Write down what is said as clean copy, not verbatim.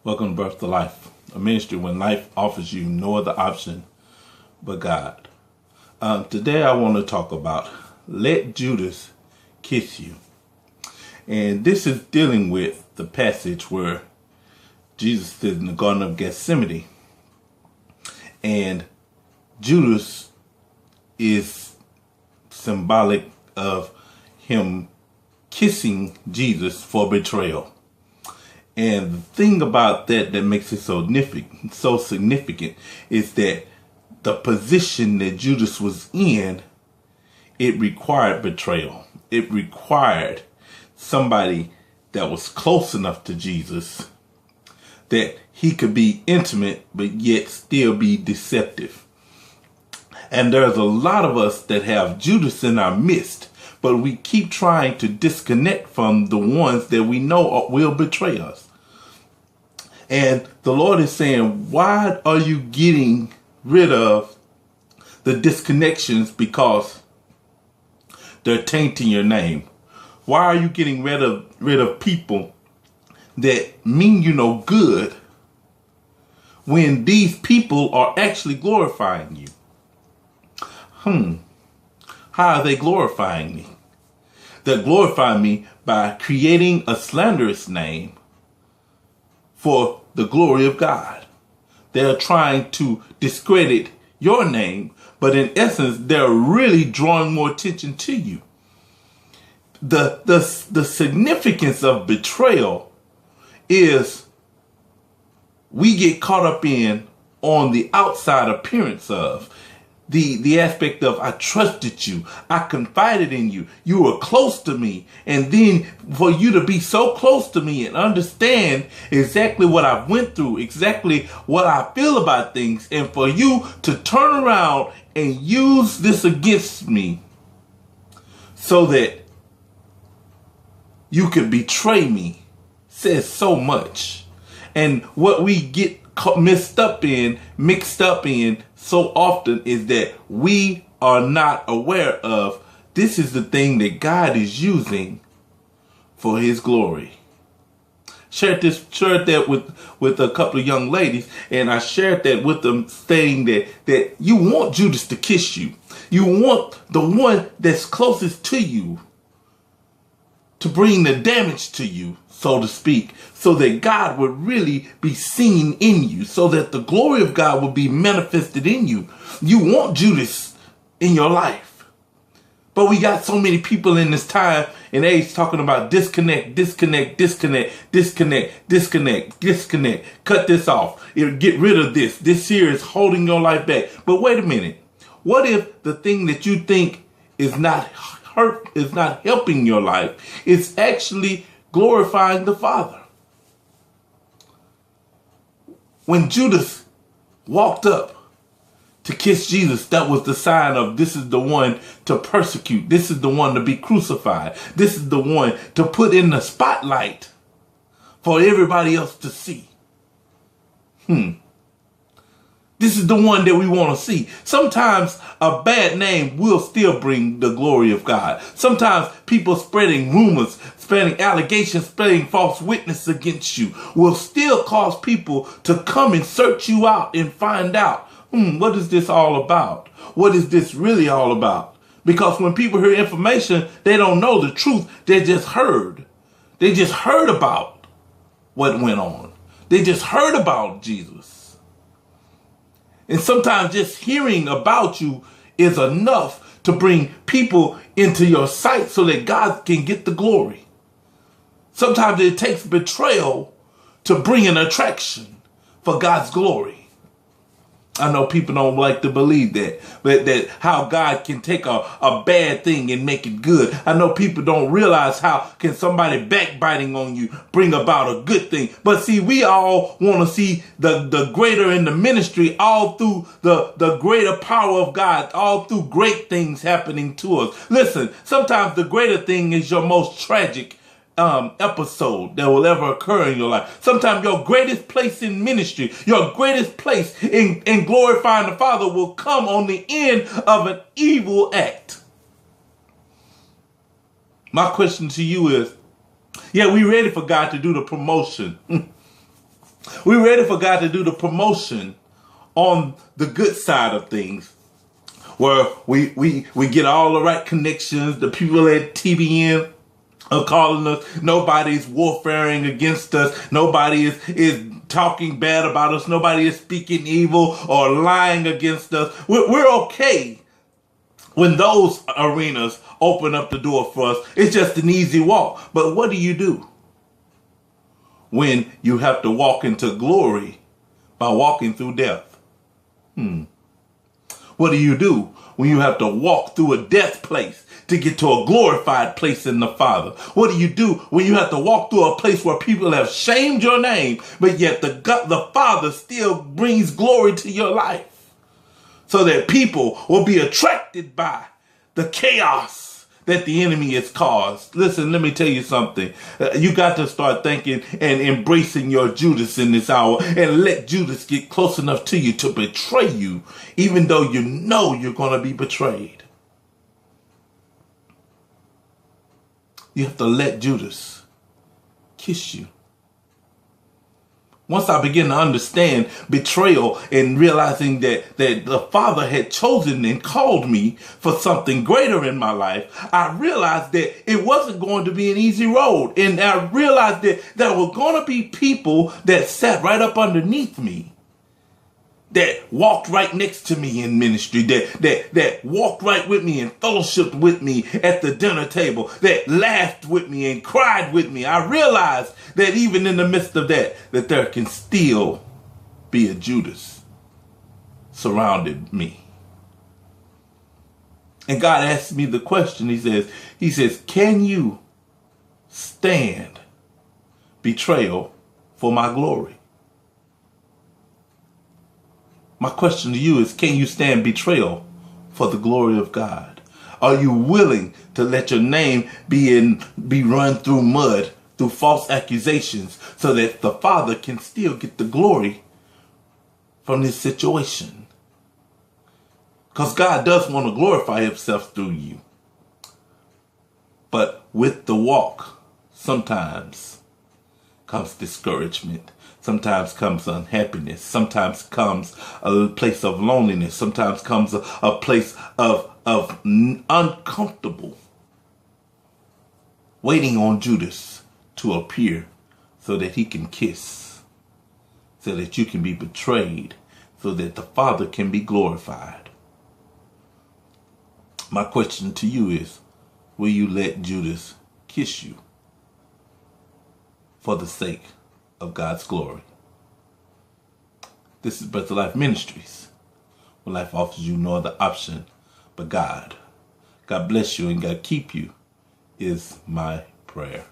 Welcome to Birth to Life, a ministry when life offers you no other option but God. Today I want to talk about Let Judas Kiss You. And this is dealing with the passage where Jesus is in the Garden of Gethsemane. And Judas is symbolic of him kissing Jesus for betrayal. And the thing about that makes it so significant is that the position that Judas was in, it required betrayal. It required somebody that was close enough to Jesus that he could be intimate but yet still be deceptive. And there's a lot of us that have Judas in our midst, but we keep trying to disconnect from the ones that we know will betray us. And the Lord is saying, why are you getting rid of the disconnections because they're tainting your name? Why are you getting rid of people that mean you no good when these people are actually glorifying you? How are they glorifying me? They're glorifying me by creating a slanderous name for the glory of God. They're trying to discredit your name, but in essence, they're really drawing more attention to you. The significance of betrayal is we get caught up on the outside appearance of the aspect of I trusted you, I confided in you, you were close to me, and then for you to be so close to me and understand exactly what I went through, exactly what I feel about things, and for you to turn around and use this against me so that you could betray me says so much. And what we get mixed up in so often is that we are not aware of this is the thing that God is using for his glory. Shared that with a couple of young ladies, and I shared that with them, saying that you want Judas to kiss you. You want the one that's closest to you to bring the damage to you, so to speak, so that God would really be seen in you, so that the glory of God would be manifested in you. You want Judas in your life. But we got so many people in this time and age talking about disconnect, cut this off, get rid of this. This here is holding your life back. But wait a minute. What if the thing that you think is not helping your life, it's actually glorifying the Father? When Judas walked up to kiss Jesus, that was the sign of this is the one to persecute. This is the one to be crucified. This is the one to put in the spotlight for everybody else to see. This is the one that we want to see. Sometimes a bad name will still bring the glory of God. Sometimes people spreading rumors, spreading allegations, spreading false witness against you will still cause people to come and search you out and find out, what is this all about? What is this really all about? Because when people hear information, they don't know the truth. They just heard. They just heard about what went on. They just heard about Jesus. And sometimes just hearing about you is enough to bring people into your sight so that God can get the glory. Sometimes it takes betrayal to bring an attraction for God's glory. I know people don't like to believe that, but that how God can take a bad thing and make it good. I know people don't realize how can somebody backbiting on you bring about a good thing. But see, we all want to see the greater in the ministry, all through the greater power of God, all through great things happening to us. Listen, sometimes the greater thing is your most tragic episode that will ever occur in your life. Sometimes your greatest place in ministry, your greatest place in glorifying the Father will come on the end of an evil act. My question to you is, yeah, we ready for God to do the promotion. We're ready for God to do the promotion on the good side of things, where we get all the right connections. The people at TBN are calling us. Nobody's warfaring against us. Nobody is talking bad about us. Nobody is speaking evil or lying against us. We're okay when those arenas open up the door for us. It's just an easy walk. But what do you do when you have to walk into glory by walking through death? What do you do when you have to walk through a death place to get to a glorified place in the Father? What do you do when you have to walk through a place where people have shamed your name, but yet the Father still brings glory to your life, so that people will be attracted by the chaos that the enemy has caused? Listen, let me tell you something. You got to start thinking and embracing your Judas in this hour, and let Judas get close enough to you to betray you, even though you know you're going to be betrayed. You have to let Judas kiss you. Once I begin to understand betrayal and realizing that the Father had chosen and called me for something greater in my life, I realized that it wasn't going to be an easy road. And I realized that there were going to be people that sat right up underneath me, that walked right next to me in ministry, that walked right with me and fellowshiped with me at the dinner table, that laughed with me and cried with me. I realized that even in the midst of that there can still be a Judas surrounded me. And God asked me the question. He says, can you stand betrayal for my glory? My question to you is, can you stand betrayal for the glory of God? Are you willing to let your name be run through mud, through false accusations, so that the Father can still get the glory from this situation? Because God does want to glorify himself through you. But with the walk, sometimes comes discouragement. Sometimes comes unhappiness. Sometimes comes a place of loneliness. Sometimes comes a place of uncomfortable, waiting on Judas to appear so that he can kiss, so that you can be betrayed, so that the Father can be glorified. My question to you is, will you let Judas kiss you for the sake of God's glory? This is Better Life Ministries, where life offers you no other option but God. God bless you and God keep you is my prayer.